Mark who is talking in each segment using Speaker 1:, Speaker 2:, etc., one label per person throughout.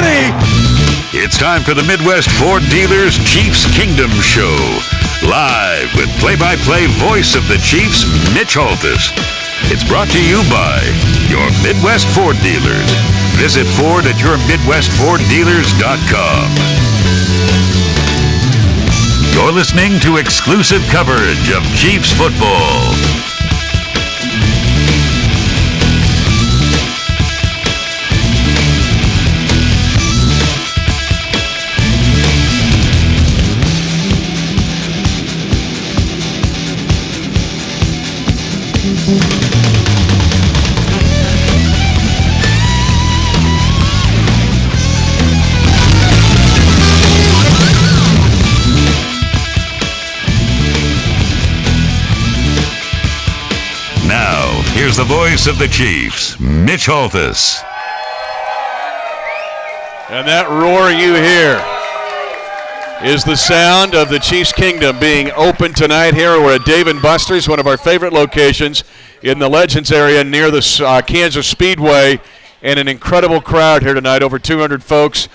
Speaker 1: ready.
Speaker 2: It's time for the Midwest Ford Dealers Chiefs Kingdom Show. Live with play-by-play voice of the Chiefs, Mitch Holthus. It's brought to you by your Midwest Ford dealers. Visit Ford at yourmidwestforddealers.com. You're listening to exclusive coverage of Chiefs football. Now, here's the voice of the Chiefs, Mitch Holthus.
Speaker 3: And that roar you hear is the sound of the Chiefs Kingdom being open tonight here. We're at Dave & Buster's, one of our favorite locations in the Legends area near the Kansas Speedway, and an incredible crowd here tonight, over 200 folks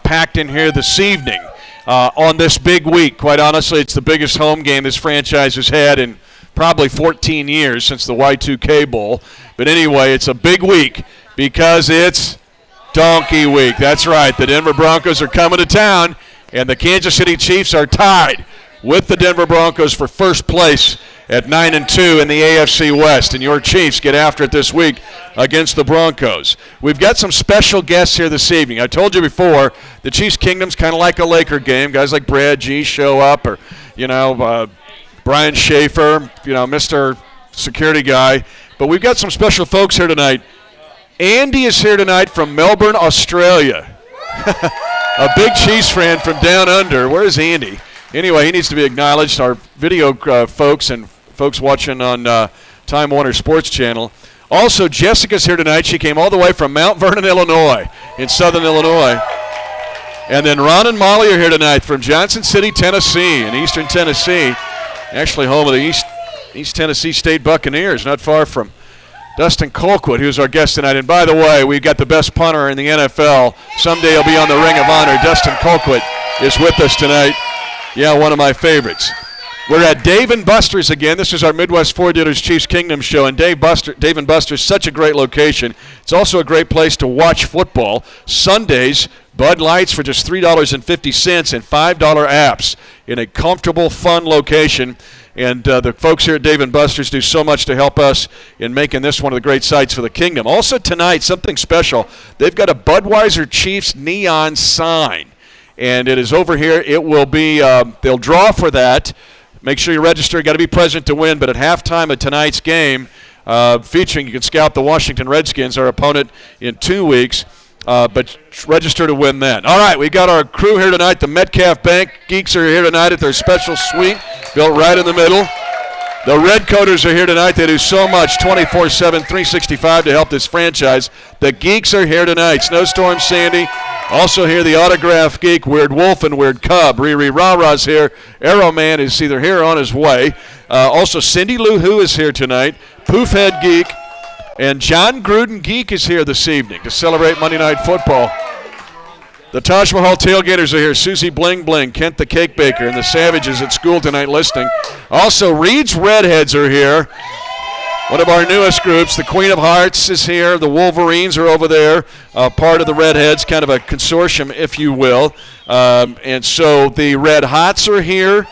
Speaker 3: packed in here this evening on this big week. Quite honestly, it's the biggest home game this franchise has had in probably 14 years since the Y2K Bowl. But anyway, it's a big week because it's Donkey Week. That's right. The Denver Broncos are coming to town, and the Kansas City Chiefs are tied with the Denver Broncos for first place at 9-2 in the AFC West. And your Chiefs get after it this week against the Broncos. We've got some special guests here this evening. I told you before, the Chiefs Kingdom's kind of like a Laker game. Guys like Brad G show up, or, Brian Schaefer, Mr. Security Guy. But we've got some special folks here tonight. Andy is here tonight from Melbourne, Australia. A big Chiefs fan from down under. Where is Andy? Anyway, he needs to be acknowledged. Our video folks and folks watching on Time Warner Sports Channel. Also, Jessica's here tonight. She came all the way from Mount Vernon, Illinois, in southern Illinois. And then Ron and Molly are here tonight from Johnson City, Tennessee, in eastern Tennessee. Actually home of the East Tennessee State Buccaneers, not far from Dustin Colquitt, who's our guest tonight. And by the way, we've got the best punter in the NFL. Someday he'll be on the Ring of Honor. Dustin Colquitt is with us tonight. Yeah, one of my favorites. We're at Dave & Buster's again. This is our Midwest Ford Dealers Chiefs Kingdom show, and Dave & Buster's such a great location. It's also a great place to watch football. Sundays, Bud Lights for just $3.50 and $5 apps in a comfortable, fun location. And the folks here at Dave & Buster's do so much to help us in making this one of the great sites for the Kingdom. Also tonight, something special. They've got a Budweiser Chiefs neon sign, and it is over here. It will be, they'll draw for that. Make sure you register. You got to be present to win. But at halftime of tonight's game, featuring, you can scout the Washington Redskins, our opponent in 2 weeks. But register to win then. All right, we got our crew here tonight. The Metcalf Bank Geeks are here tonight at their special suite, built right in the middle. The Redcoaters are here tonight. They do so much 24/7, 365 to help this franchise. The Geeks are here tonight. Snowstorm Sandy. Also here, the Autograph Geek, Weird Wolf and Weird Cub. Riri Rah-Rah's here. Arrow Man is either here or on his way. Also, Cindy Lou Who is here tonight. Poofhead Geek. And John Gruden Geek is here this evening to celebrate Monday Night Football. The Taj Mahal Tailgaters are here. Susie Bling Bling, Kent the Cake Baker, and the Savages at school tonight listening. Also, Reid's Redheads are here. One of our newest groups, the Queen of Hearts is here. The Wolverines are over there, part of the Redheads, kind of a consortium, if you will. And so the Red Hots are here.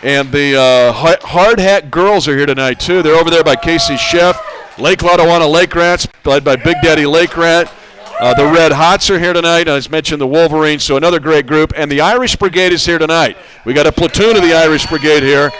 Speaker 3: And the Hard Hat Girls are here tonight, too. They're over there by Casey Chef. Lake Lotawana Lake Rats, led by Big Daddy Lake Rat. The Red Hots are here tonight. As mentioned, the Wolverines, so another great group. And the Irish Brigade is here tonight. We got a platoon of the Irish Brigade here.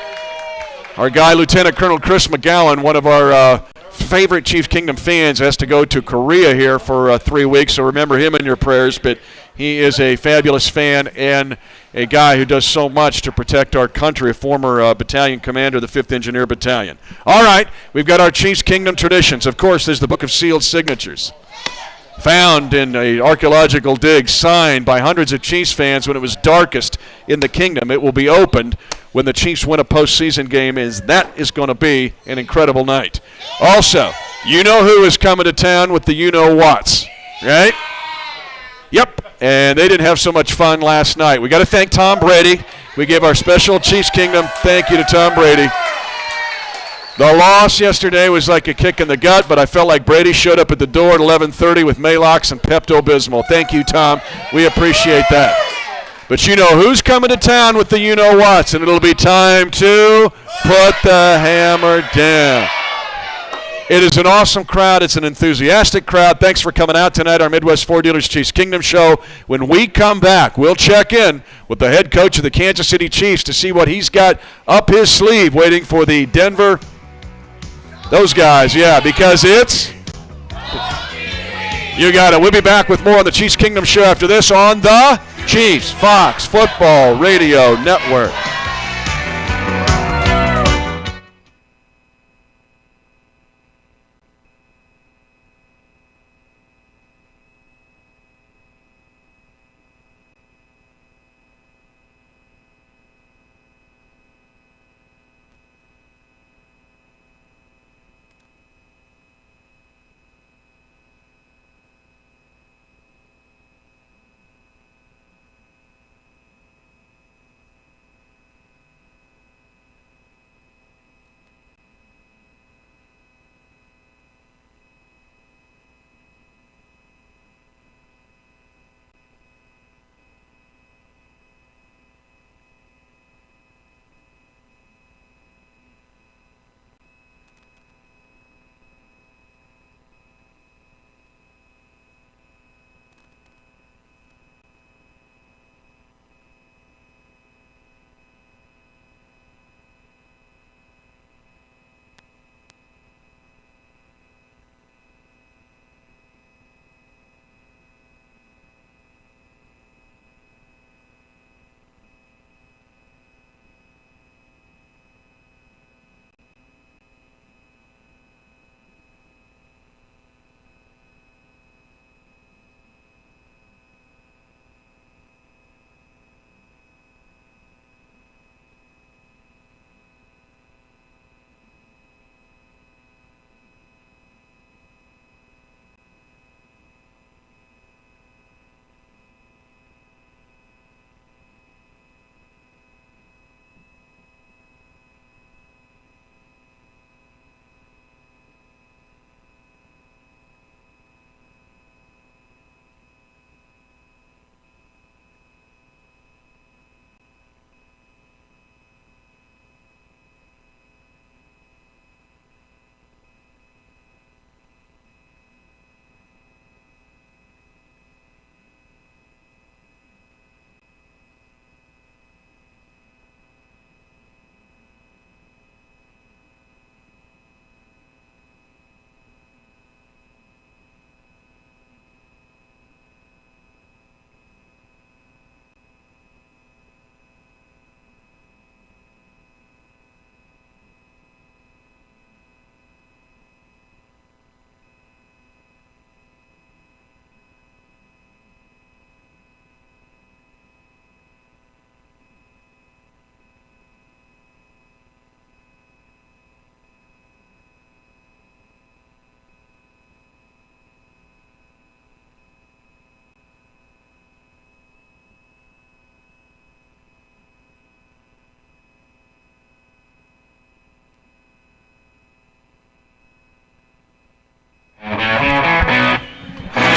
Speaker 3: Our guy, Lieutenant Colonel Chris McGowan, one of our favorite Chiefs Kingdom fans, has to go to Korea here for 3 weeks, so remember him in your prayers. But he is a fabulous fan and a guy who does so much to protect our country, a former battalion commander of the 5th Engineer Battalion. All right, we've got our Chiefs Kingdom traditions. Of course, there's the Book of Sealed Signatures, found in an archaeological dig, signed by hundreds of Chiefs fans when it was darkest in the kingdom. It will be opened when the Chiefs win a postseason game, that is going to be an incredible night. Also, you know who is coming to town with the you-know-whats, right? Yep, and they didn't have so much fun last night. We got to thank Tom Brady. We give our special Chiefs Kingdom thank you to Tom Brady. The loss yesterday was like a kick in the gut, but I felt like Brady showed up at the door at 11:30 with Maalox and Pepto-Bismol. Thank you, Tom. We appreciate that. But you know who's coming to town with the you-know-whats, and it'll be time to put the hammer down. It is an awesome crowd. It's an enthusiastic crowd. Thanks for coming out tonight, our Midwest Ford Dealers Chiefs Kingdom show. When we come back, we'll check in with the head coach of the Kansas City Chiefs to see what he's got up his sleeve waiting for the Denver. Those guys, yeah, because it's. You got it. We'll be back with more on the Chiefs Kingdom show after this on the Chiefs Fox Football Radio Network.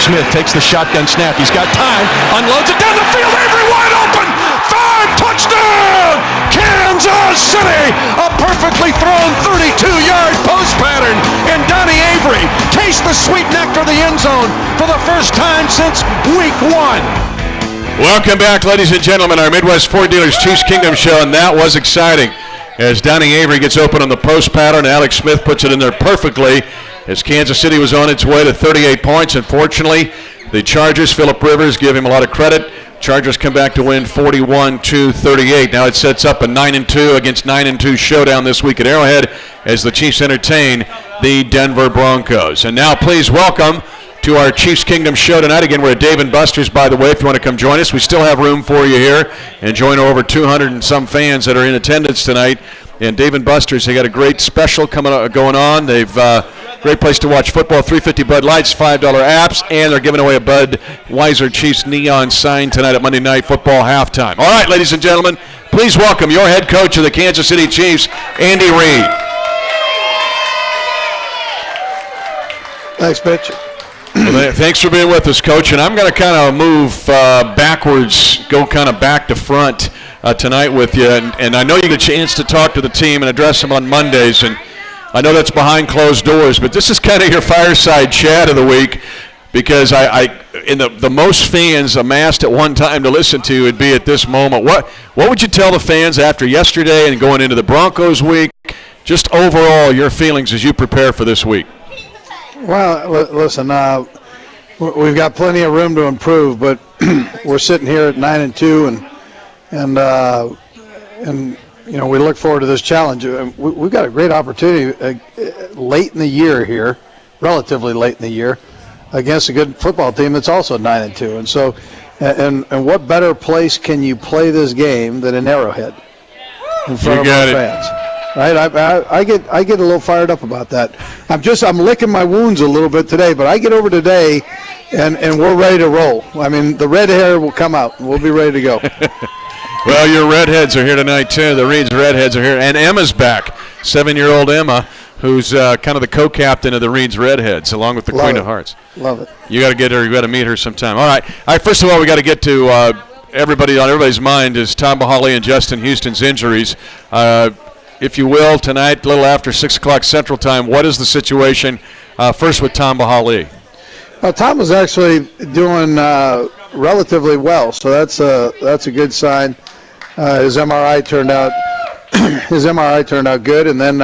Speaker 1: Smith takes the shotgun snap. He's got time. Unloads it down the field. Avery wide open. 5 touchdown! Kansas City! A perfectly thrown 32-yard post pattern. And Donnie Avery tastes the sweet nectar of the end zone for the first time since week 1.
Speaker 3: Welcome back, ladies and gentlemen, our Midwest Ford Dealers Chiefs Kingdom show, and that was exciting. As Donnie Avery gets open on the post pattern, Alex Smith puts it in there perfectly. As Kansas City was on its way to 38 points, unfortunately, the Chargers, Phillip Rivers, give him a lot of credit. Chargers come back to win 41-38. Now it sets up a 9-2 against 9-2 showdown this week at Arrowhead as the Chiefs entertain the Denver Broncos. And now please welcome to our Chiefs Kingdom show tonight. Again, we're at Dave & Buster's, by the way, if you want to come join us. We still have room for you here, and join over 200 and some fans that are in attendance tonight. And Dave & Buster's, they got a great special going on. They've Great place to watch football. $3.50 Bud Lights, $5 apps, and they're giving away a Budweiser Chiefs neon sign tonight at Monday Night Football halftime. All right, ladies and gentlemen, please welcome your head coach of the Kansas City Chiefs, Andy Reid.
Speaker 4: Thanks, Mitch.
Speaker 3: Well, thanks for being with us, Coach. And I'm going to kind of move backwards, go kind of back to front tonight with you. And I know you get a chance to talk to the team and address them on Mondays. And I know that's behind closed doors, but this is kind of your fireside chat of the week, because the most fans amassed at one time to listen to would be at this moment. What would you tell the fans after yesterday and going into the Broncos week? Just overall, your feelings as you prepare for this week.
Speaker 4: Well, listen, we've got plenty of room to improve, but we're sitting here at 9-2, and you know, we look forward to this challenge. We've got a great opportunity late in the year here, relatively late in the year, against a good football team that's also 9-2. And so, and what better place can you play this game than an Arrowhead in front of our fans? Right, I get a little fired up about that. I'm licking my wounds a little bit today, but I get over today, and we're ready to roll. I mean, the red hair will come out, and we'll be ready to go.
Speaker 3: Well, your Redheads are here tonight too. The Reid's Redheads are here, and Emma's back. 7-year-old Emma, who's kind of the co-captain of the Reid's Redheads, along with the Queen of Hearts.
Speaker 4: Love it.
Speaker 3: You got to get her. You got to meet her sometime. All right. First of all, we got to get to everybody on everybody's mind is Tom Bahali and Justin Houston's injuries. If you will, tonight, a little after 6 o'clock Central Time, what is the situation first with Tom Bahali?
Speaker 4: Tom was actually doing relatively well, so that's a good sign. His MRI turned out good, and then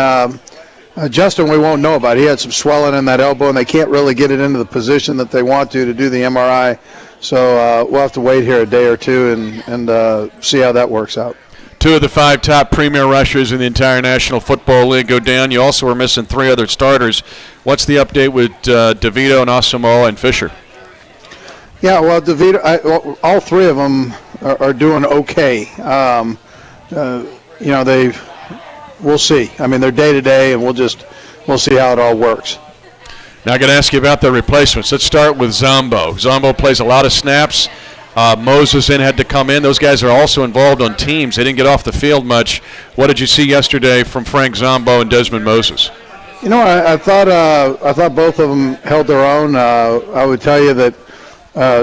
Speaker 4: Justin we won't know about. He had some swelling in that elbow, and they can't really get it into the position that they want to do the MRI. So we'll have to wait here a day or two and see how that works out.
Speaker 3: 2 of the 5 top premier rushers in the entire National Football League go down. You also are missing 3 other starters. What's the update with DeVito and Asamoah and Fisher?
Speaker 4: Yeah, well, DeVito, all 3 of them are doing okay. You know, we'll see. I mean, they're day to day, and we'll see how it all works.
Speaker 3: Now I got to ask you about the replacements. Let's start with Zombo. Zombo plays a lot of snaps. Moses had to come in. Those guys are also involved on teams. They didn't get off the field much. What did you see yesterday from Frank Zombo and Desmond Moses?
Speaker 4: You know, I thought both of them held their own. I would tell you that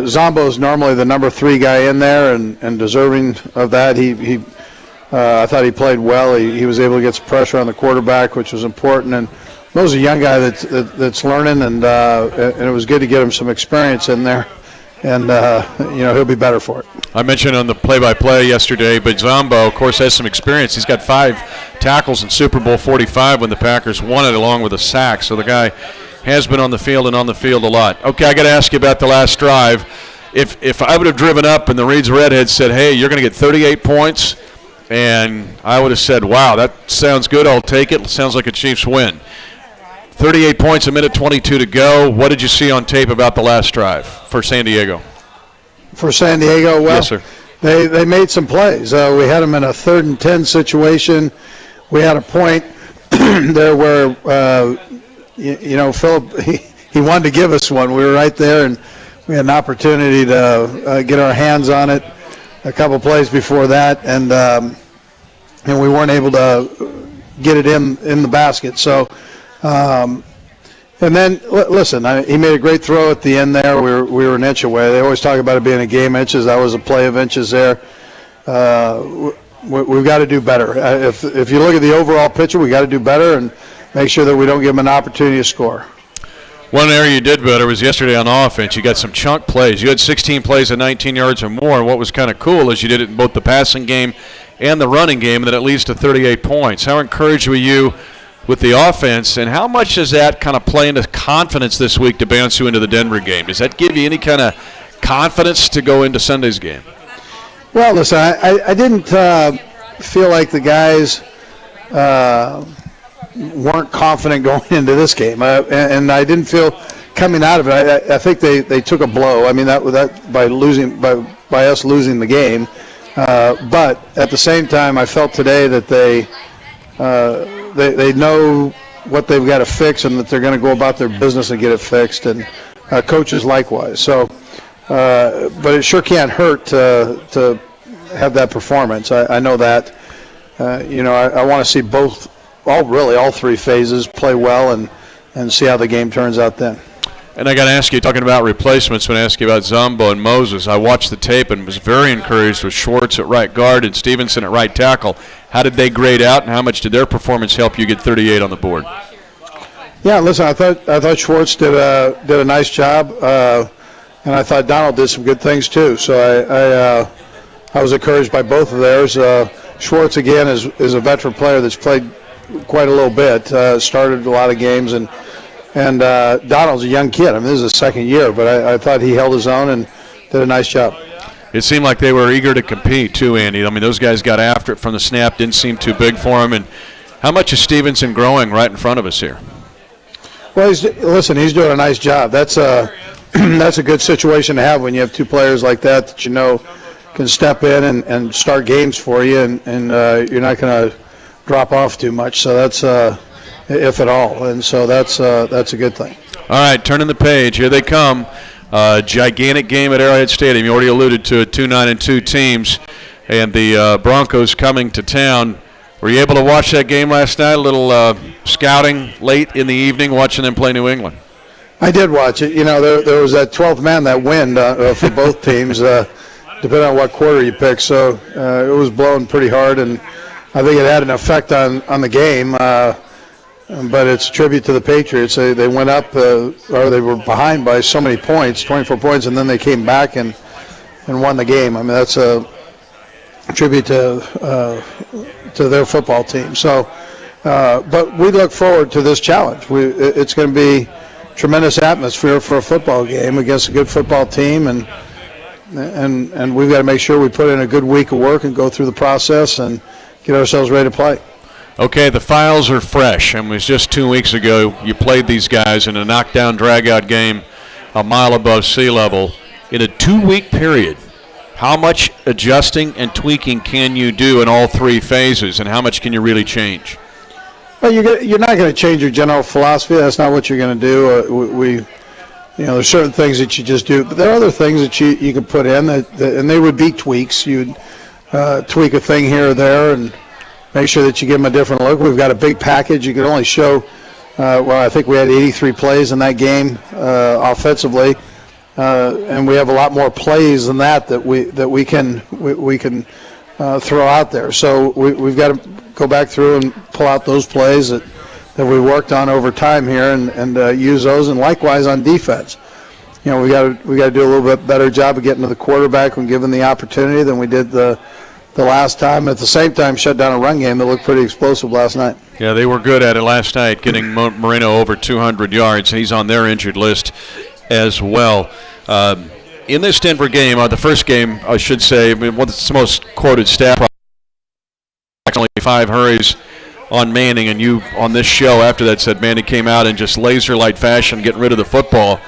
Speaker 4: Zombo is normally the number 3 guy in there, and deserving of that. I thought he played well. He was able to get some pressure on the quarterback, which was important. And Moses is a young guy that's learning, and it was good to get him some experience in there. And, you know, he'll be better for it. I
Speaker 3: mentioned on the play-by-play yesterday, but Zombo, of course, has some experience. He's got 5 tackles in Super Bowl 45 when the Packers won it, along with a sack. So the guy has been on the field and on the field a lot. Okay, I got to ask you about the last drive. If I would have driven up and the Reid's Redheads said, hey, you're going to get 38 points, and I would have said, wow, that sounds good. I'll take it. It sounds like a Chiefs win. 38 points, a minute 22 to go. What did you see on tape about the last drive for San Diego?
Speaker 4: For San Diego, well,
Speaker 3: yes, sir.
Speaker 4: They made some plays. We had them in a 3rd and 10 situation. We had a point there where, you know, Philip, he wanted to give us one. We were right there, and we had an opportunity to get our hands on it a couple plays before that, and we weren't able to get it in the basket. So, and then, listen, he made a great throw at the end there. We were an inch away. They always talk about it being a game inches. That was a play of inches there. We've got to do better. If you look at the overall picture, we got to do better and make sure that we don't give them an opportunity to score.
Speaker 3: One area you did better was yesterday on offense. You got some chunk plays. You had 16 plays at 19 yards or more, and what was kind of cool is you did it in both the passing game and the running game, and that it leads to 38 points. How encouraged were you with the offense, and how much does that kind of play into confidence this week to bounce you into the Denver game? Does that give you any kind of confidence to go into Sunday's game?
Speaker 4: Well, listen, I didn't feel like the guys weren't confident going into this game, and I didn't feel coming out of it. I think they took a blow. I mean, that by us losing the game, but at the same time, I felt today that they know what they've got to fix and that they're going to go about their business and get it fixed, and coaches likewise. So, but it sure can't hurt to have that performance. I know that. I want to see all three phases play well and see how the game turns out then.
Speaker 3: And I got to ask you, talking about replacements, when I asked you about Zombo and Moses, I watched the tape and was very encouraged with Schwartz at right guard and Stevenson at right tackle. How did they grade out, and how much did their performance help you get 38 on the board?
Speaker 4: Yeah, listen, I thought Schwartz did a nice job, and I thought Donald did some good things too. So I was encouraged by both of theirs. Schwartz again is a veteran player that's played quite a little bit, started a lot of games, and Donald's a young kid. I mean, this is his second year, but I thought he held his own and did a nice job.
Speaker 3: It seemed like they were eager to compete too, Andy. I mean, those guys got after it from the snap, didn't seem too big for him. And how much is Stevenson growing right in front of us here?
Speaker 4: Well, he's doing a nice job. That's a good situation to have when you have two players like that can step in and start games for you, and you're not going to drop off too much. So that's if at all, and so that's a good thing.
Speaker 3: All right, turning the page. Here they come. Gigantic game at Arrowhead Stadium. You already alluded to it, 2-9-2 teams, and the Broncos coming to town. Were you able to watch that game last night? A little scouting late in the evening, watching them play New England.
Speaker 4: I did watch it. There was that 12th man, that wind for both teams, depending on what quarter you pick. So it was blowing pretty hard, and I think it had an effect on the game. But it's a tribute to the Patriots. They went up, or they were behind by so many points, 24 points, and then they came back and won the game. I mean, that's a tribute to their football team. So, but we look forward to this challenge. It's going to be tremendous atmosphere for a football game against a good football team, and we've got to make sure we put in a good week of work and go through the process and get ourselves ready to play.
Speaker 3: Okay, the files are fresh. And it was just 2 weeks ago you played these guys in a knockdown, drag-out game a mile above sea level. In a 2-week period, how much adjusting and tweaking can you do in all three phases, and how much can you really change?
Speaker 4: Well, you're not going to change your general philosophy. That's not what you're going to do. There's certain things that you just do, but there are other things that you can put in, and they would be tweaks. You'd tweak a thing here or there and make sure that you give them a different look. We've got a big package. You can only show, I think we had 83 plays in that game offensively, and we have a lot more plays than that we can throw out there. So we've got to go back through and pull out those plays that we worked on over time here and use those, and likewise on defense. We got to do a little bit better job of getting to the quarterback when given the opportunity than we did the last time. At the same time, shut down a run game that looked pretty explosive last night. Yeah,
Speaker 3: they were good at it last night, getting Moreno over 200 yards. He's on their injured list as well. In this Denver game, the first game, I should say, what's the most quoted stat? Approximately 5 hurries on Manning, and you on this show after that said Manning came out in just laser-like fashion, getting rid of the football.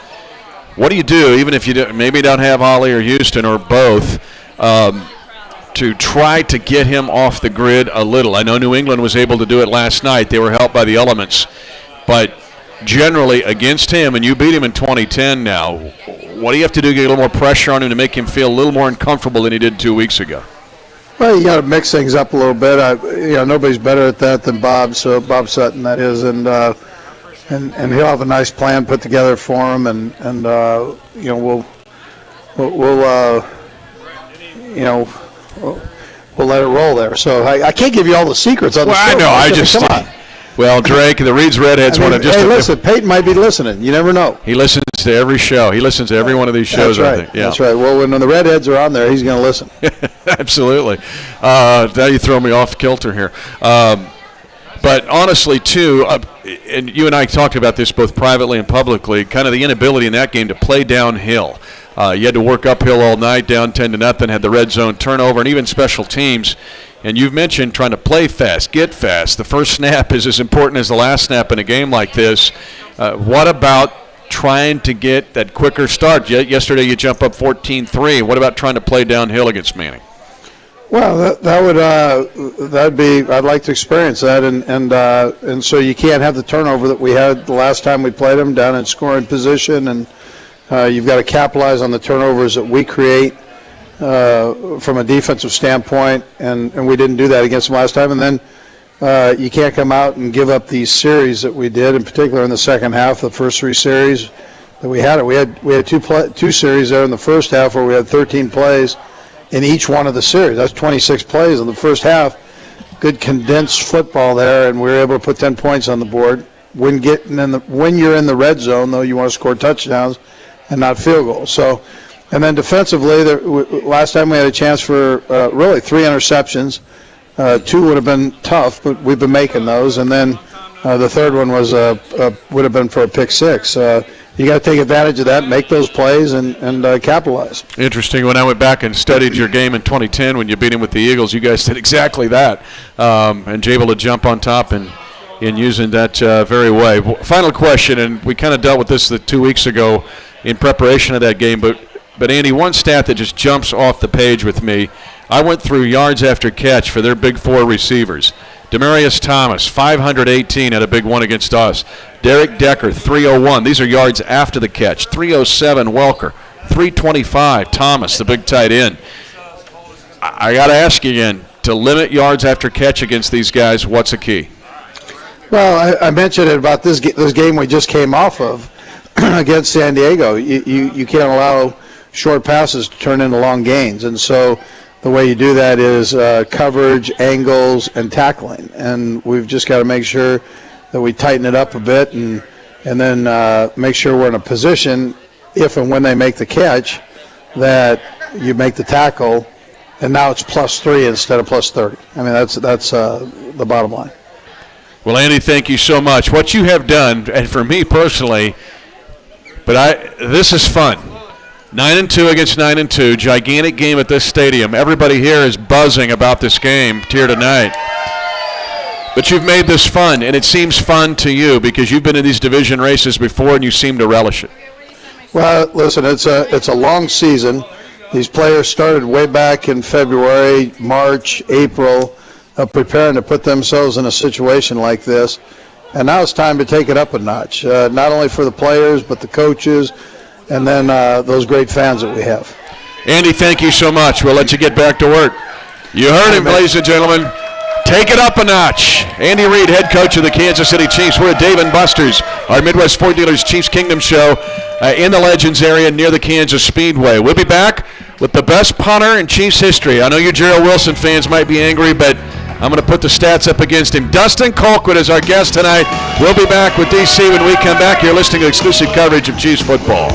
Speaker 3: What do you do, even if you maybe don't have Ollie or Houston or both, to try to get him off the grid a little? I know New England was able to do it last night. They were helped by the elements. But generally against him, and you beat him in 2010 now, what do you have to do to get a little more pressure on him to make him feel a little more uncomfortable than he did 2 weeks ago?
Speaker 4: Well, you got to mix things up a little bit. Nobody's better at that than Bob. So Bob Sutton, that is, and he'll have a nice plan put together for him, and we'll let it roll there. So I can't give you all the secrets on the show.
Speaker 3: I know. Come on. Well, Drake, the Reid's Redheads want to just.
Speaker 4: Hey, listen, Peyton might be listening. You never know.
Speaker 3: He listens to every show. He listens to every one of these shows.
Speaker 4: That's right.
Speaker 3: I think. Yeah.
Speaker 4: That's right. Well, when the Redheads are on there, he's going to listen.
Speaker 3: Absolutely. Now you throw me off kilter here. But honestly, too, and you and I talked about this both privately and publicly, kind of the inability in that game to play downhill. You had to work uphill all night, down 10-0, had the red zone turnover, and even special teams. And you've mentioned trying to play fast, get fast. The first snap is as important as the last snap in a game like this. What about trying to get that quicker start? Yesterday you jump up 14-3. What about trying to play downhill against Manning?
Speaker 4: Well, that'd be. I'd like to experience that, and so you can't have the turnover that we had the last time we played them down in scoring position, and you've got to capitalize on the turnovers that we create from a defensive standpoint, and we didn't do that against them last time. And then you can't come out and give up these series that we did, in particular in the second half, the first three series that we had. We had two series there in the first half where we had 13 plays in each one of the series. That's 26 plays in the first half. Good condensed football there, and we were able to put 10 points on the board. When you're in the red zone, though, you want to score touchdowns and not field goals. So, and then defensively, last time we had a chance for really 3 interceptions. 2 would have been tough, but we've been making those. And then the third one was would have been for a pick 6. You got to take advantage of that, make those plays, and capitalize.
Speaker 3: Interesting. When I went back and studied your game in 2010 when you beat him with the Eagles, you guys did exactly that, and able to jump on top and in using that very way. Final question, and we kind of dealt with this 2 weeks ago in preparation of that game, but Andy, one stat that just jumps off the page with me. I went through yards after catch for their big 4 receivers. Demarius Thomas, 518, had a big one against us. Derek Decker, 301. These are yards after the catch. 307, Welker. 325, Thomas, the big tight end. I got to ask you again, to limit yards after catch against these guys, what's the key?
Speaker 4: Well, I mentioned it about this game we just came off of against San Diego. You can't allow short passes to turn into long gains, and so the way you do that is coverage, angles, and tackling. And we've just got to make sure that we tighten it up a bit and then make sure we're in a position, if and when they make the catch, that you make the tackle, and now it's +3 instead of +30. I mean, that's the bottom line.
Speaker 3: Well, Andy, thank you so much. What you have done, and for me personally, this is fun. 9-2 against 9-2, gigantic game at this stadium. Everybody here is buzzing about this game here tonight. But you've made this fun, and it seems fun to you because you've been in these division races before, and you seem to relish it.
Speaker 4: Well, listen, it's a long season. These players started way back in February, March, April, preparing to put themselves in a situation like this. And now it's time to take it up a notch, not only for the players but the coaches, and then those great fans that we have.
Speaker 3: Andy, thank you so much. We'll let you get back to work. You heard him, ladies and gentlemen. Take it up a notch. Andy Reid, head coach of the Kansas City Chiefs. We're at Dave & Buster's, our Midwest Ford Dealers Chiefs Kingdom show in the Legends area near the Kansas Speedway. We'll be back with the best punter in Chiefs history. I know you Gerald Wilson fans might be angry, but I'm going to put the stats up against him. Dustin Colquitt is our guest tonight. We'll be back with DC when we come back. You're listening to exclusive coverage of Chiefs football.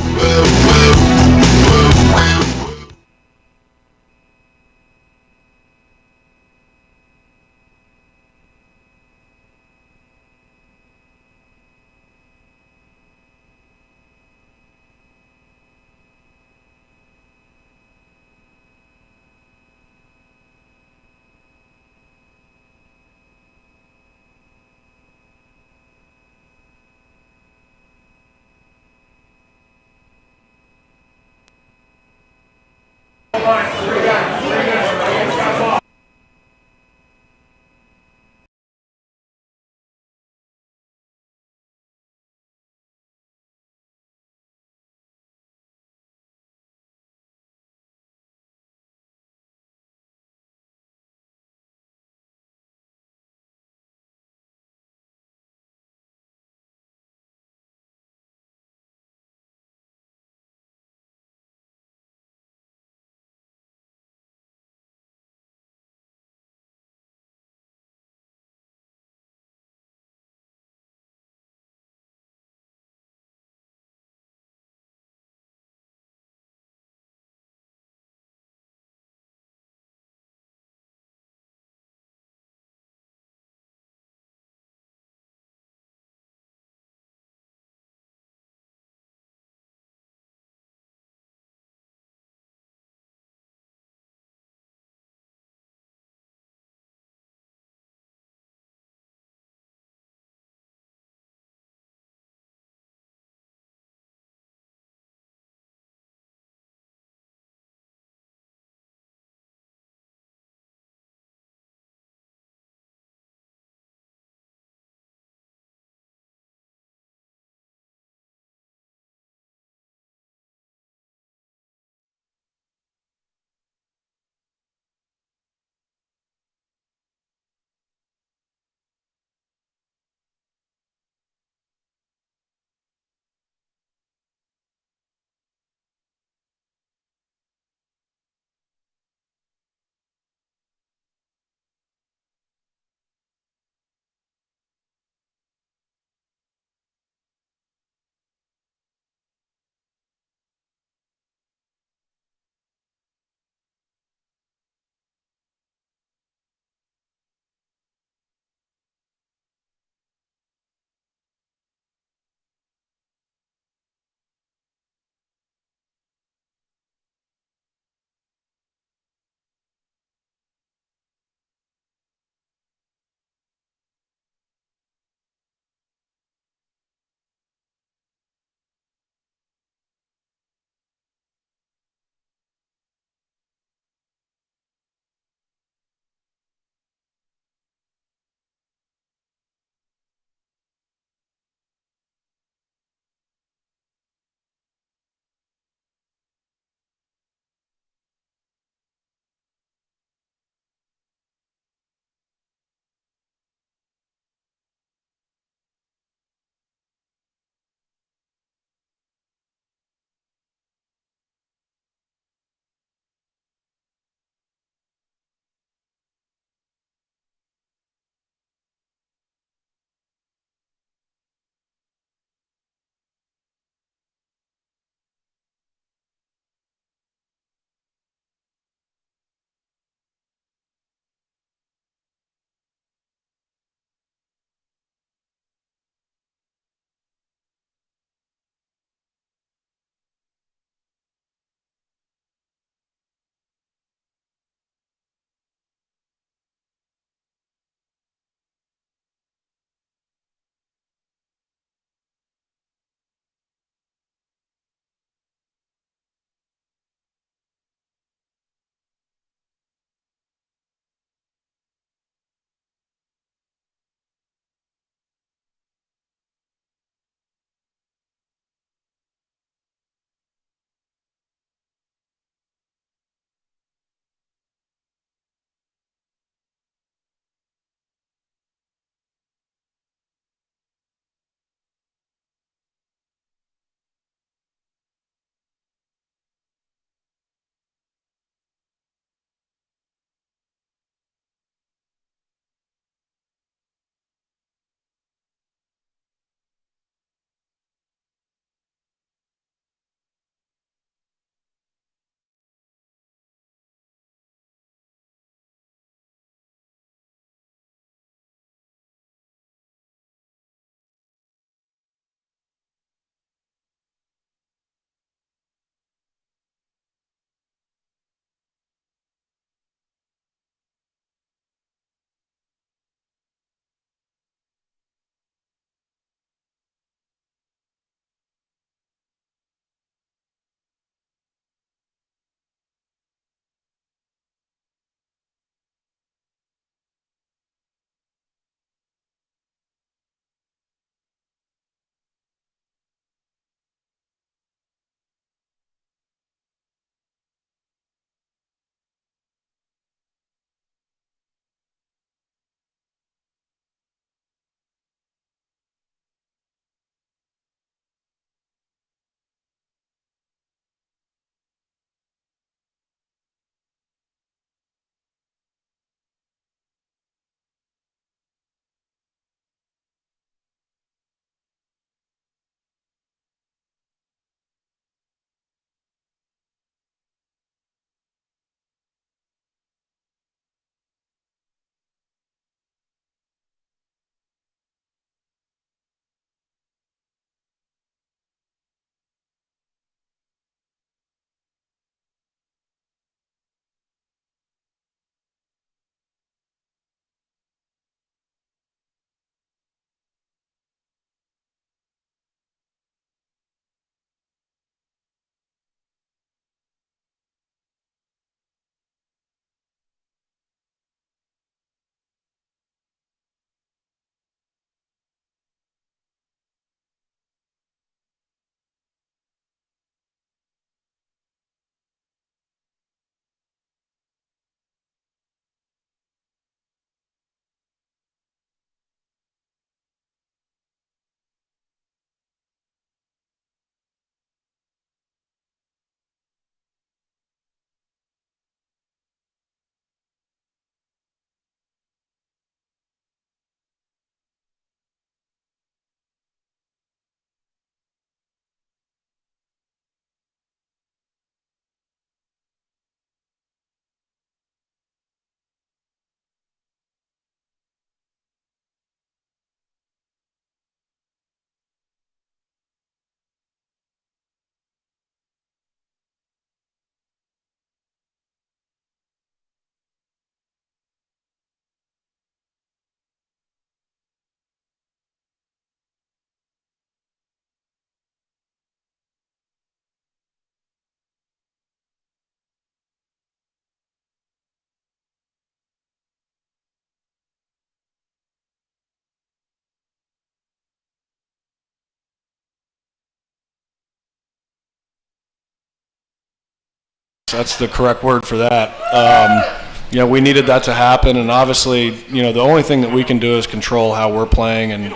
Speaker 5: That's the correct word for that. We needed that to happen, and obviously, the only thing that we can do is control how we're playing, and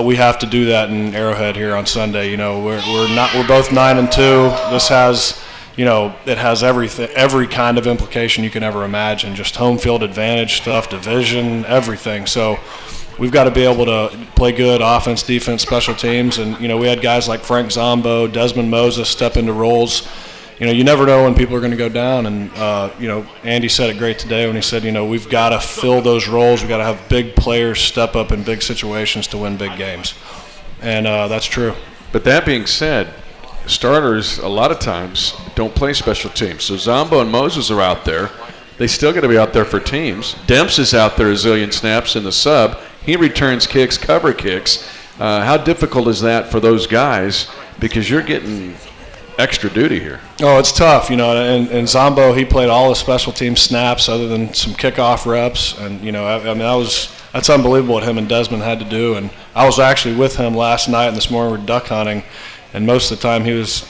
Speaker 5: we have to do that in Arrowhead here on Sunday. We're both 9-2. This has, it has every kind of implication you can ever imagine. Just home field advantage stuff, division, everything. So we've got to be able to play good offense, defense, special teams, and we had guys like Frank Zombo, Desmond Moses step into roles. You never know when people are going to go down, and Andy said it great today when he said, we've got to fill those roles. We've got to have big players step up in big situations to win big games, and that's true.
Speaker 1: But that being said, starters a lot of times don't play special teams. So Zombo and Moses are out there. They still got to be out there for teams. Demps is out there a zillion snaps in the sub. He returns kicks, cover kicks. How difficult is that for those guys? Because you're getting extra duty here.
Speaker 5: Oh, it's tough, and Zombo, he played all the special team snaps other than some kickoff reps, and that's unbelievable what him and Desmond had to do. And I was actually with him last night and this morning we were duck hunting, and most of the time he was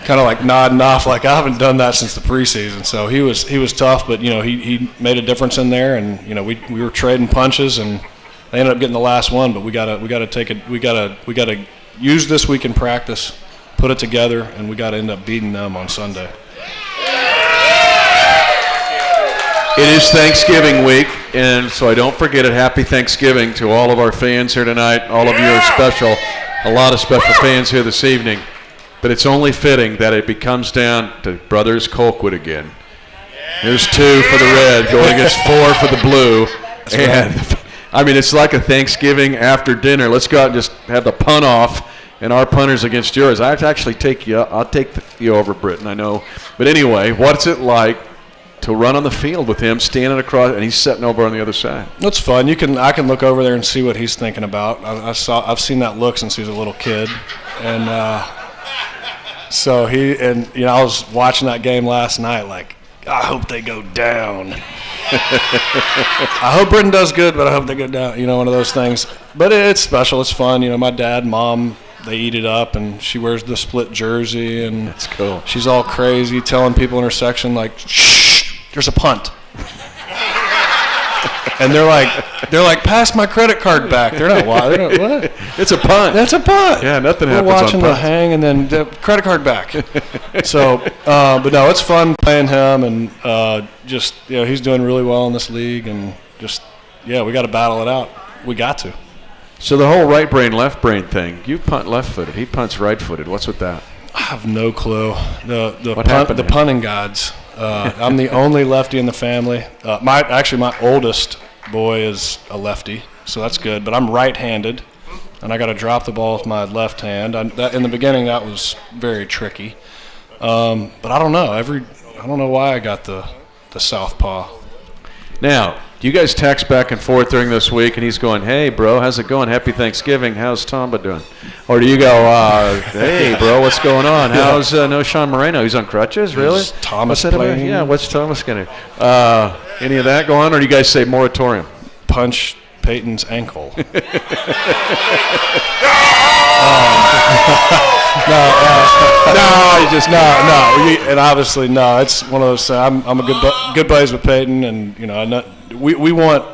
Speaker 5: kind of like nodding off like I haven't done that since the preseason. So he was tough, but he made a difference in there, and we were trading punches, and they ended up getting the last one. But we gotta use this week in practice, put it together, and we got to end up beating them on Sunday.
Speaker 1: It is Thanksgiving week, and so I don't forget it. Happy Thanksgiving to all of our fans here tonight. All of you are special. A lot of special fans here this evening. But it's only fitting that it comes down to brothers Colquitt again. Here's 2 for the red, going against 4 for the blue. And it's like a Thanksgiving after dinner. Let's go out and just have the punt off. And our punters against yours. I'll take you over, Britton, I know. But anyway, what's it like to run on the field with him standing across, and he's sitting over on the other side?
Speaker 5: It's fun. I can look over there and see what he's thinking about. I've seen that look since he was a little kid, and so I was watching that game last night. Like, I hope they go down. I hope Britton does good, but I hope they go down. One of those things. But it's special. It's fun. My dad, mom, they eat it up, and she wears the split jersey, and
Speaker 1: that's cool.
Speaker 5: She's all crazy, telling people in her section like, "Shh, there's a punt," and they're like, "Pass my credit card back." They're not what?
Speaker 1: It's a punt.
Speaker 5: That's a punt.
Speaker 1: Yeah, nothing
Speaker 5: We're
Speaker 1: happens
Speaker 5: watching
Speaker 1: on
Speaker 5: the hang, and then the credit card back. So, but no, it's fun playing him, and he's doing really well in this league, and we got to battle it out. We got to.
Speaker 1: So the whole right brain, left brain thing, you punt left-footed, he punts right-footed. What's with that?
Speaker 5: I have no clue. The punting gods. I'm the only lefty in the family. My oldest boy is a lefty, so that's good. But I'm right-handed, and I got to drop the ball with my left hand. In the beginning, that was very tricky. But I don't know. I don't know why I got the southpaw.
Speaker 1: Now, do you guys text back and forth during this week, and he's going, "Hey, bro, how's it going? Happy Thanksgiving. How's Tomba doing?" Or do you go, "Hey, bro, what's going on? How's no Sean Moreno? He's on crutches, really?
Speaker 5: Is Thomas playing?
Speaker 1: Yeah, what's Thomas going to any of that go on, or do you guys say moratorium?
Speaker 5: Punch Peyton's ankle. And obviously, no. It's one of those. I'm a good buddies with Peyton, and we want.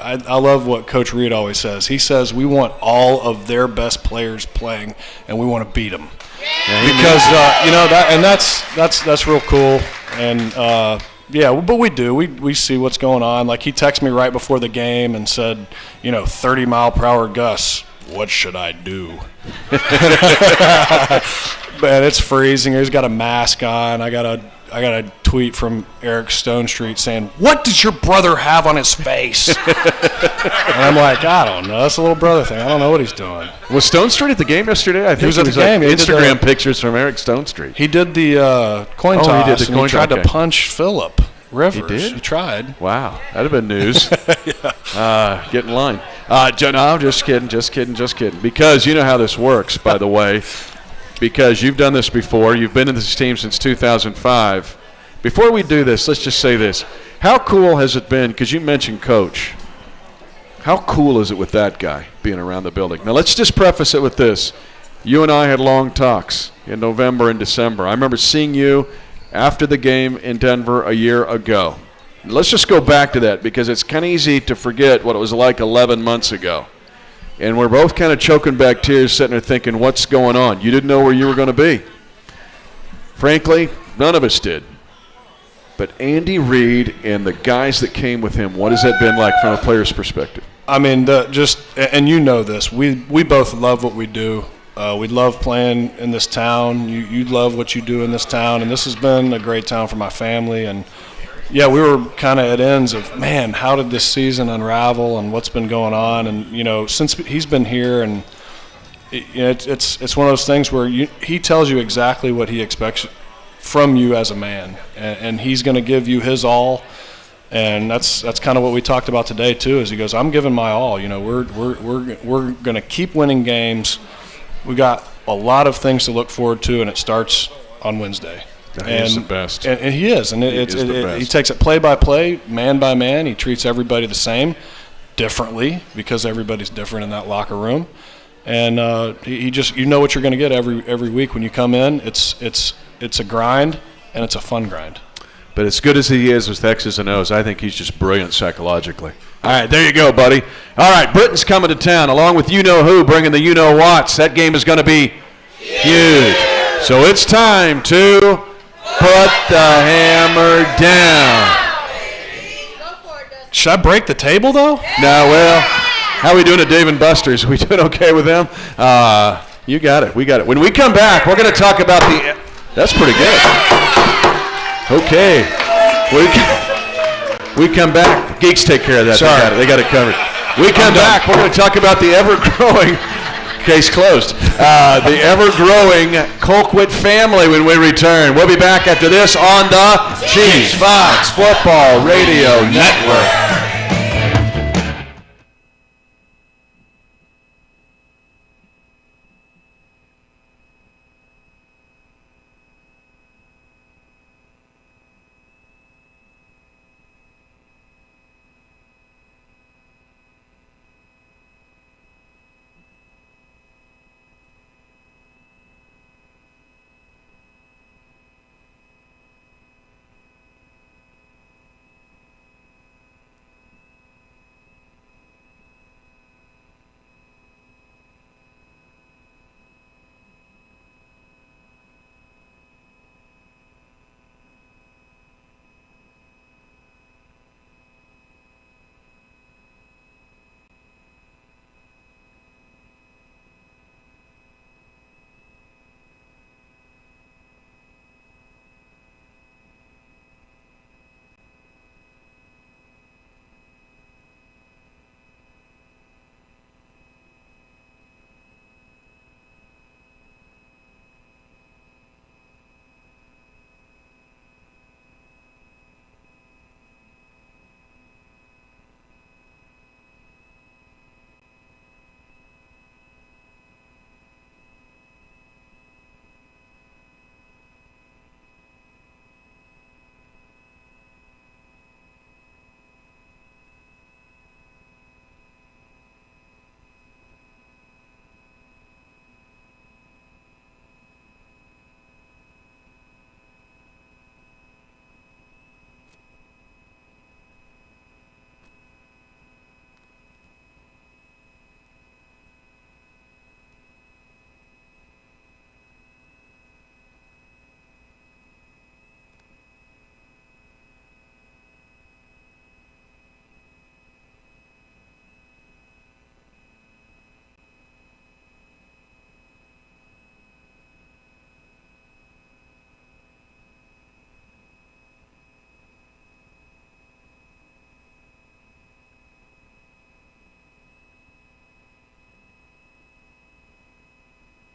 Speaker 5: I love what Coach Reid always says. He says we want all of their best players playing, and we want to beat them. Because that's real cool, and but we do. We see what's going on. Like, he texted me right before the game and said, 30-mile-per-hour gusts. What should I do? Man, it's freezing. He's got a mask on. I got a tweet from Eric Stone Street saying, "What does your brother have on his face?" And I'm like, I don't know. That's a little brother thing. I don't know what he's doing.
Speaker 1: Was Stone Street at the game yesterday? I think
Speaker 5: he was at the game.
Speaker 1: Instagram pictures from Eric Stone Street.
Speaker 5: He did the coin toss.
Speaker 1: He did the coin toss.
Speaker 5: He tried to punch Phillip Rivers.
Speaker 1: He did?
Speaker 5: He tried.
Speaker 1: Wow. That'd have been news. Get in line. No, just kidding. Because you know how this works, by the way. Because you've done this before. You've been in this team since 2005. Before we do this, let's just say this. How cool has it been, because you mentioned Coach, how cool is it with that guy being around the building? Now, let's just preface it with this.
Speaker 3: You and I had long talks in November and December. I remember seeing you after the game in Denver a year ago. Let's just go back to that because it's kind of easy to forget what it was like 11 months ago. And we're both kind of choking back tears sitting there thinking, what's going on? You didn't know where you were going to be. Frankly, none of us did. But Andy Reid and the guys that came with him, what has that been like from a player's perspective?
Speaker 5: I mean, and you know this, we both love what we do. We love playing in this town. You love what you do in this town, and this has been a great town for my family. And yeah, we were kind of at ends of, man, how did this season unravel and what's been going on? And since he's been here, and it's one of those things where he tells you exactly what he expects from you as a man, and he's going to give you his all. And that's kind of what we talked about today too. Is he goes, I'm giving my all. We're going to keep winning games. We got a lot of things to look forward to, and it starts on Wednesday.
Speaker 3: He's the best.
Speaker 5: And he is. And he takes it play by play, man by man. He treats everybody the same, differently, because everybody's different in that locker room. And he just, you know what you're going to get every week when you come in. It's a grind, and it's a fun grind.
Speaker 3: But as good as he is with X's and O's, I think he's just brilliant psychologically. All right, there you go, buddy. All right, Britain's coming to town, along with you-know-who, bringing the you-know-whats. That game is going to be huge. So it's time to put the hammer down.
Speaker 5: Should I break the table, though?
Speaker 3: No, well, how are we doing at Dave & Buster's? Are we doing okay with them? You got it. We got it. When we come back, we're going to talk about the – that's pretty good. Okay. We come back. Geeks take care of that.
Speaker 5: Sorry.
Speaker 3: They got it covered. We come back. We're going to talk about the ever-growing – case closed. The ever-growing Colquitt family when we return. We'll be back after this on the Chiefs Fox Football Radio Network.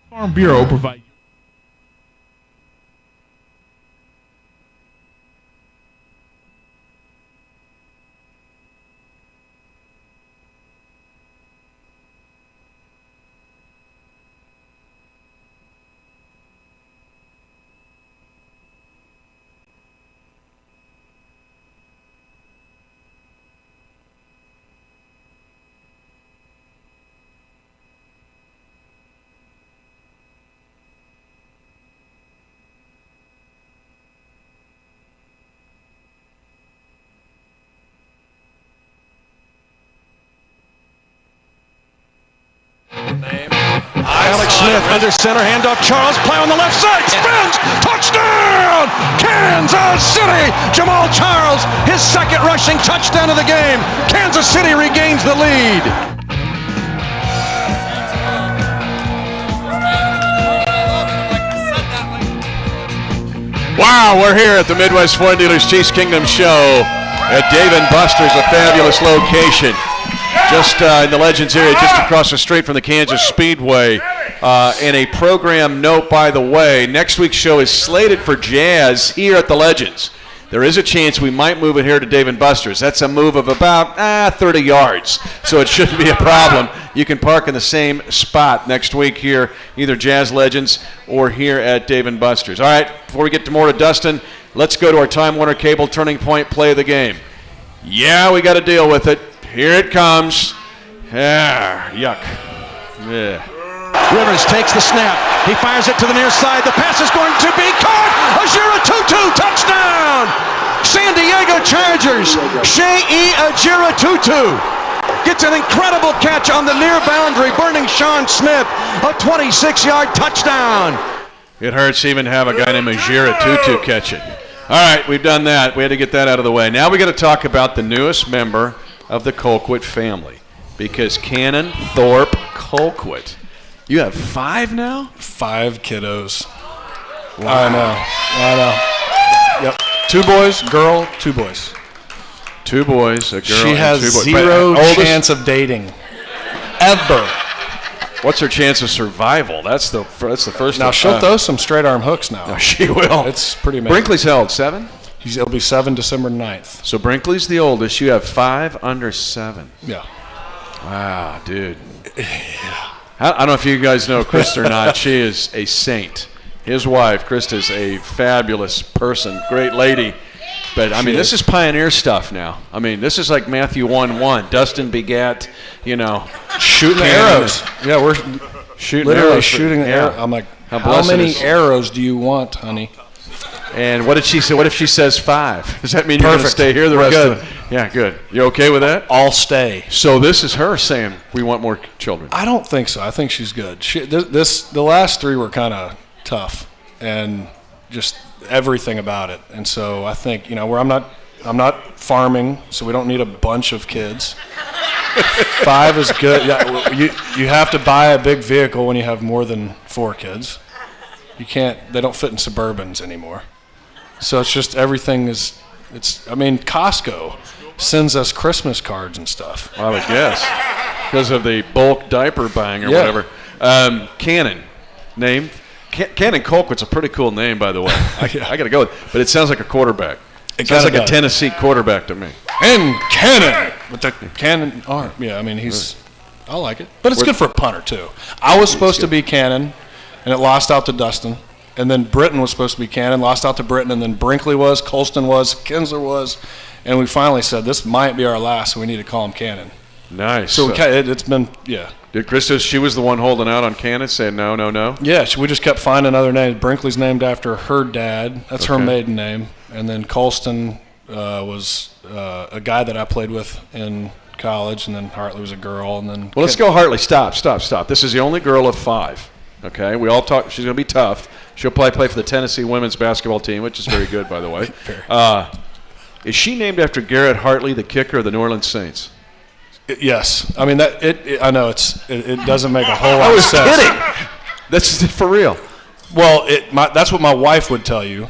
Speaker 6: Farm Bureau provides.
Speaker 1: Smith under center, handoff Charles, play on the left side, spins, touchdown, Kansas City. Jamal Charles, his second rushing touchdown of the game. Kansas City regains the lead.
Speaker 3: Wow, we're here at the Midwest Ford Dealers Chiefs Kingdom Show at Dave & Buster's, a fabulous location. Just in the Legends area, just across the street from the Kansas Speedway. And a program note, by the way, next week's show is slated for Jazz here at the Legends. There is a chance we might move it here to Dave & Buster's. That's a move of about 30 yards, so it shouldn't be a problem. You can park in the same spot next week here, either Jazz Legends or here at Dave & Buster's. All right, before we get to more to Dustin, let's go to our Time Warner Cable Turning Point play of the game. Yeah, we got to deal with it. Here it comes. Yuck. Yeah.
Speaker 1: Rivers takes the snap. He fires it to the near side. The pass is going to be caught. Ajira Tutu, touchdown! San Diego Chargers. Shea Ajira Tutu gets an incredible catch on the near boundary, burning Sean Smith. A 26-yard touchdown.
Speaker 3: It hurts even to have a guy named Ajira Tutu catch it. All right, we've done that. We had to get that out of the way. Now we got to talk about the newest member of the Colquitt family, because Cannon Thorpe Colquitt. You have 5 now?
Speaker 5: 5 kiddos. Wow. I know. Yep. 2 boys, girl, 2 boys.
Speaker 3: 2 boys, a girl,
Speaker 5: She
Speaker 3: and
Speaker 5: has
Speaker 3: 2 boys.
Speaker 5: zero chance of dating. Ever.
Speaker 3: What's her chance of survival? That's the first.
Speaker 5: Now, she'll throw some straight arm hooks now.
Speaker 3: No, she will.
Speaker 5: It's pretty amazing.
Speaker 3: Brinkley's how old? 7?
Speaker 5: It'll be 7 December 9th.
Speaker 3: So Brinkley's the oldest. You have 5 under 7.
Speaker 5: Yeah.
Speaker 3: Wow, dude. I don't know if you guys know Krista or not. She is a saint. His wife, Krista's a fabulous person, great lady. But, I mean, this is pioneer stuff now. I mean, this is like Matthew 1:1. Dustin begat,
Speaker 5: shooting arrows. Yeah, we're
Speaker 3: shooting
Speaker 5: literally
Speaker 3: arrows.
Speaker 5: shooting arrows. I'm like, how many arrows do you want, honey?
Speaker 3: And what did she say? What if she says 5? Does that mean you're going to stay here the rest of it? Yeah, good. You okay with that?
Speaker 5: I'll stay.
Speaker 3: So this is her saying we want more children.
Speaker 5: I don't think so. I think she's good. The last 3 were kind of tough and just everything about it. And so I think where I'm not farming, so we don't need a bunch of kids. 5 is good. Yeah, you have to buy a big vehicle when you have more than 4 kids. You can't. They don't fit in Suburbans anymore. So it's just everything is. Costco sends us Christmas cards and stuff.
Speaker 3: I would guess because of the bulk diaper buying or whatever. Cannon name. Cannon Colquitt's a pretty cool name, by the way. I got to go with it. But it sounds like a quarterback. It sounds like a Tennessee quarterback to me.
Speaker 5: And Cannon with the Cannon arm. Yeah, I like it. But it's good for a punter too. I was supposed to be Cannon, and it lost out to Dustin. And then Britton was supposed to be Cannon, lost out to Britton, and then Brinkley was, Colston was, Kinsler was, and we finally said this might be our last, so we need to call him Cannon.
Speaker 3: Nice.
Speaker 5: So it's been, yeah.
Speaker 3: Did Krista, she was the one holding out on Cannon, saying no, no, no?
Speaker 5: Yeah, we just kept finding other names. Brinkley's named after her dad. That's her maiden name. And then Colston was a guy that I played with in college, and then Hartley was a girl. And then
Speaker 3: let's go Hartley. Stop. This is the only girl of 5. Okay, we all talk. She's going to be tough. She'll probably play for the Tennessee women's basketball team, which is very good, by the way. Is she named after Garrett Hartley, the kicker of the New Orleans Saints?
Speaker 5: Yes. I mean, I know it doesn't make a whole lot of sense.
Speaker 3: I was kidding. That's for real.
Speaker 5: Well, that's what my wife would tell you.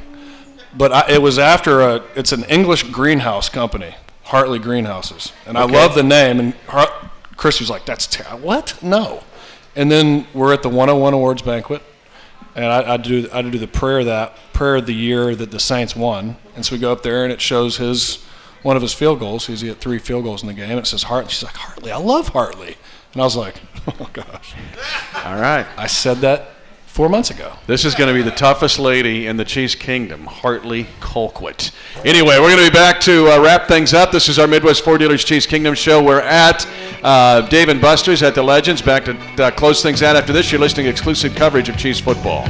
Speaker 5: But it was after it's an English greenhouse company, Hartley Greenhouses. And I love the name. And Chris was like, that's terrible. What? No. And then we're at the 101 Awards banquet. And I do the prayer of the year that the Saints won. And so we go up there, and it shows one of his field goals. He hit 3 field goals in the game. And it says Hartley. She's like, Hartley, I love Hartley. And I was like, oh, gosh.
Speaker 3: All right.
Speaker 5: I said that 4 months ago.
Speaker 3: This is going to be the toughest lady in the Chiefs Kingdom, Hartley Colquitt. Anyway, we're going to be back to wrap things up. This is our Midwest Ford Dealers Chiefs Kingdom show. We're at Dave & Buster's at the Legends. Back to close things out after this. You're listening to exclusive coverage of Chiefs football.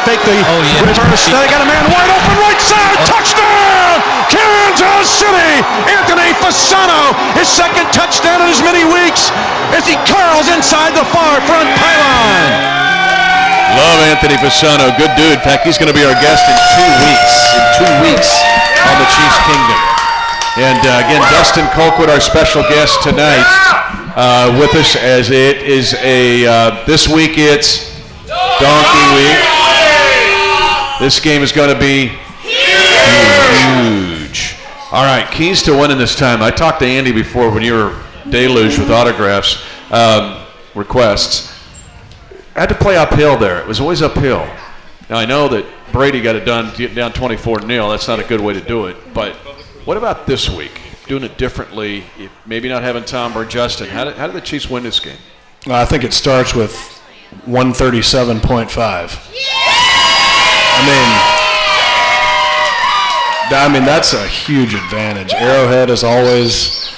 Speaker 1: fake the reverse. They got a man wide open right side. Touchdown! Kansas City! Anthony Fasano, his second touchdown in as many weeks as he curls inside the far front pylon.
Speaker 3: Love Anthony Fasano. Good dude. In fact, he's going to be our guest in 2 weeks. On the Chiefs Kingdom. And again, Dustin Colquitt, our special guest tonight, with us as it is this week it's Donkey Week. This game is going to be huge. All right, keys to winning this time. I talked to Andy before when you were deluged with autographs, requests. I had to play uphill there. It was always uphill. Now, I know that Brady got it done, down 24-0. That's not a good way to do it. But what about this week? Doing it differently, maybe not having Tom or Justin. How did the Chiefs win this game?
Speaker 5: I think it starts with 137.5. I mean, that's a huge advantage. Arrowhead is always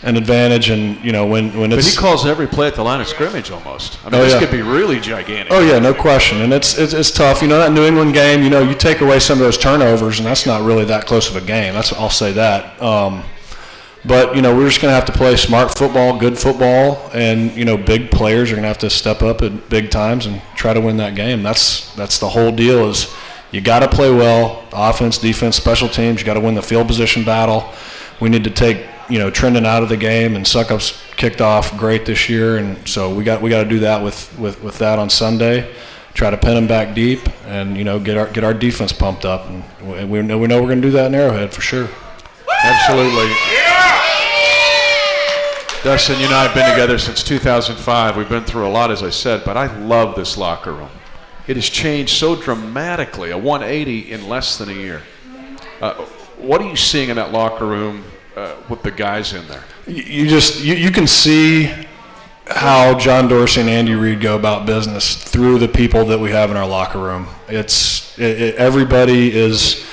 Speaker 5: an advantage, and when it's.
Speaker 3: But he calls every play at the line of scrimmage almost. I mean, this could be really gigantic.
Speaker 5: Oh yeah, no question, and it's tough. That New England game, you take away some of those turnovers, and that's not really that close of a game. I'll say that. But we're just gonna have to play smart football, good football, and big players are gonna have to step up at big times and try to win that game. That's the whole deal. Is you got to play well, offense, defense, special teams. You got to win the field position battle. We need to take Trendon out of the game, and Succop's kicked off great this year, and so we got to do that with that on Sunday. Try to pin them back deep, and get our defense pumped up, and we know we're going to do that in Arrowhead for sure.
Speaker 3: Absolutely. Dustin, you and I have been together since 2005. We've been through a lot, as I said, but I love this locker room. It has changed so dramatically, a 180 in less than a year. What are you seeing in that locker room with the guys in there?
Speaker 5: You can see how John Dorsey and Andy Reid go about business through the people that we have in our locker room. Everybody is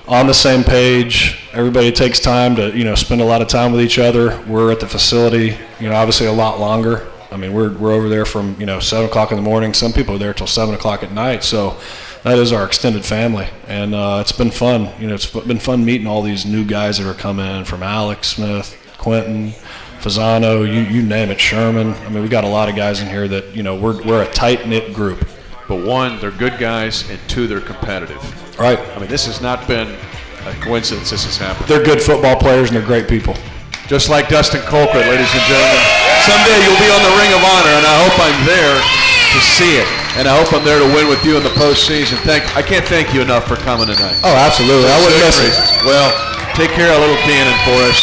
Speaker 5: on the same page. Everybody takes time to spend a lot of time with each other. We're at the facility obviously a lot longer. I mean, we're over there from 7 o'clock in the morning. Some people are there till 7 o'clock at night. So that is our extended family, and it's been fun. It's been fun meeting all these new guys that are coming in, from Alex Smith, Quentin, Fasano, you name it, Sherman. I mean, we got a lot of guys in here that we're a tight-knit group.
Speaker 3: But one, they're good guys, and two, they're competitive.
Speaker 5: Right.
Speaker 3: I mean, this has not been a coincidence. This has happened.
Speaker 5: They're good football players, and they're great people.
Speaker 3: Just like Dustin Colquitt, ladies and gentlemen. Someday you'll be on the Ring of Honor, and I hope I'm there to see it. And I hope I'm there to win with you in the postseason. I can't thank you enough for coming tonight.
Speaker 5: Oh, absolutely. I wouldn't miss it.
Speaker 3: Well, take care of little Cannon for us.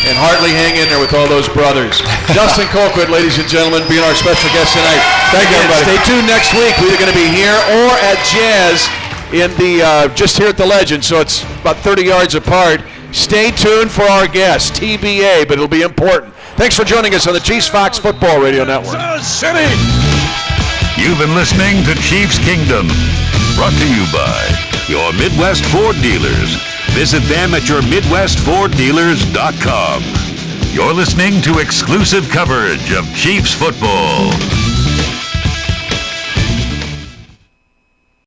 Speaker 3: And Hartley, hang in there with all those brothers. Dustin Colquitt, ladies and gentlemen, being our special guest tonight.
Speaker 5: Thank you, everybody.
Speaker 3: Stay tuned next week. We're either going to be here or at Jazz in the just here at the Legend, so it's about 30 yards apart. Stay tuned for our guest, TBA, but it'll be important. Thanks for joining us on the Chiefs Fox Football Radio Network.
Speaker 1: City.
Speaker 2: You've been listening to Chiefs Kingdom, brought to you by your Midwest Ford dealers. Visit them at yourmidwestforddealers.com. You're listening to exclusive coverage of Chiefs football.